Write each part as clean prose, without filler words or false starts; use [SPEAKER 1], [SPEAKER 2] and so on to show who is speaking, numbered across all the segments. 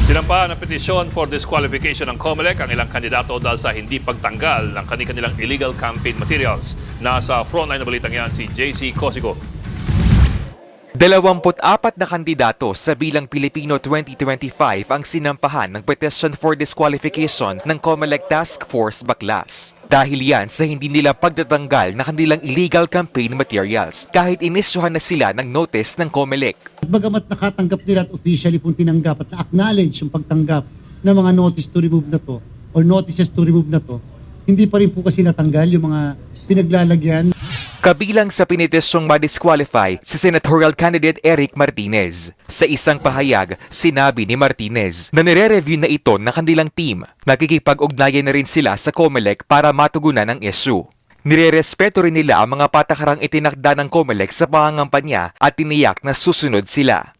[SPEAKER 1] Sinampa ng petisyon for disqualification ng COMELEC ang ilang kandidato dahil sa hindi pagtanggal ng kanilang illegal campaign materials. Nasa frontline na balitang yan si JC Cosico.
[SPEAKER 2] 24 na kandidato sa bilang Pilipino 2025 ang sinampahan ng petition for disqualification ng COMELEC Task Force Baclas. Dahil yan sa hindi nila pagtatanggal na kanilang illegal campaign materials kahit inisyuhan na sila ng notice ng COMELEC.
[SPEAKER 3] Bagamat nakatanggap nila at officially pong tinanggap at na-acknowledge yung pagtanggap ng mga notice to remove na to or notices to remove na to, hindi pa rin po kasi natanggal yung mga pinaglalagyan.
[SPEAKER 2] Kabilang sa pinetisyong ma-disqualify si senatorial candidate Eric Martinez. Sa isang pahayag, sinabi ni Martinez na nire-review na ito ng kanilang team. Nakikipag-ugnayan na rin sila sa COMELEC para matugunan ang issue. Nire-respeto rin nila ang mga patakarang itinakda ng COMELEC sa pangangampanya at tiniyak na susunod sila.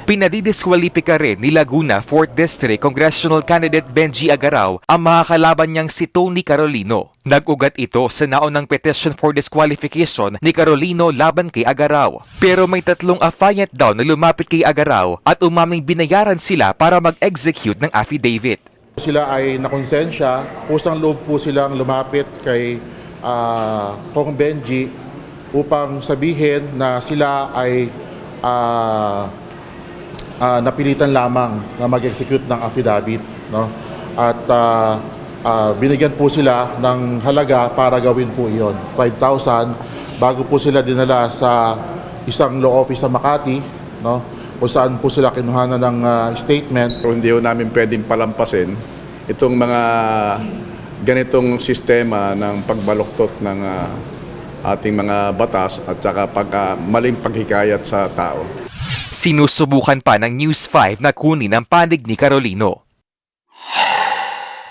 [SPEAKER 2] Pinadidiskwalipika rin ni Laguna 4th District Congressional Candidate Benji Agaraw ang mga kalaban niyang si Tony Carolino. Nag-ugat ito sa naunang petition for disqualification ni Carolino laban kay Agaraw. Pero may 3 affiant daw na lumapit kay Agaraw at umaming binayaran sila para mag-execute ng affidavit.
[SPEAKER 4] Sila ay nakonsensya, pusang loob po silang lumapit kay Kong Benji upang sabihin na sila ay napilitan lamang na mag-execute ng affidavit, no? At binigyan po sila ng halaga para gawin po iyon, 5,000, bago po sila dinala sa isang law office sa Makati, no? Kung saan po sila kinuhanan ng statement.
[SPEAKER 5] Pero hindi namin pwedeng palampasin itong mga ganitong sistema ng pagbaluktot ng ating mga batas at saka maling paghikayat sa tao.
[SPEAKER 2] Sinusubukan pa ng News 5 na kunin ang panig ni Carolino.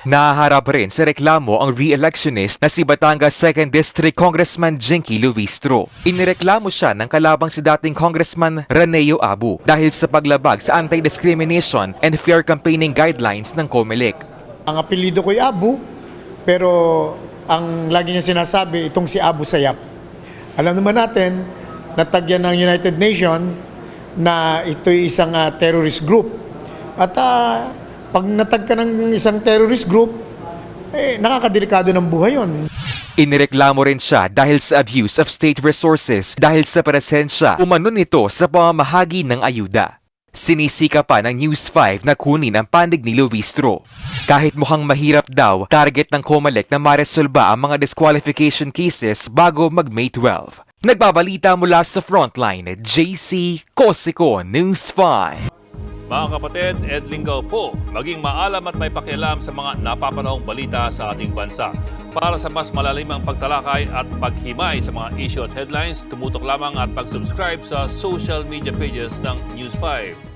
[SPEAKER 2] Nahaharap rin sa reklamo ang re-electionist na si Batangas 2nd District Congressman Jinky Luistro. Inireklamo siya ng kalabang si dating Congressman Raneo Abu dahil sa paglabag sa anti-discrimination and fair campaigning guidelines ng COMELEC.
[SPEAKER 6] Ang apelido ko'y Abu, pero ang lagi niya sinasabi, itong si Abu Sayyaf. Alam naman natin, natagyan ng United Nations na ito'y isang terrorist group. At pag natag ka ng isang terrorist group, nakakadelikado ng buhay yon.
[SPEAKER 2] Inireklamo rin siya dahil sa abuse of state resources dahil sa presensya umano nito sa pamamahagi ng ayuda. Sinisika pa ng News 5 na kunin ang panig ni Luistro. Kahit mukhang mahirap daw, target ng COMELEC na maresolba ang mga disqualification cases bago mag-May 12. Nagbabalita mula sa Frontline, JC Cosico, News 5.
[SPEAKER 1] Mga kapatid, Ed Lingaw po, maging maalam at may pakialam sa mga napapanahong balita sa ating bansa. Para sa mas malalimang pagtalakay at paghimay sa mga issue at headlines, tumutok lamang at pag-subscribe sa social media pages ng News 5.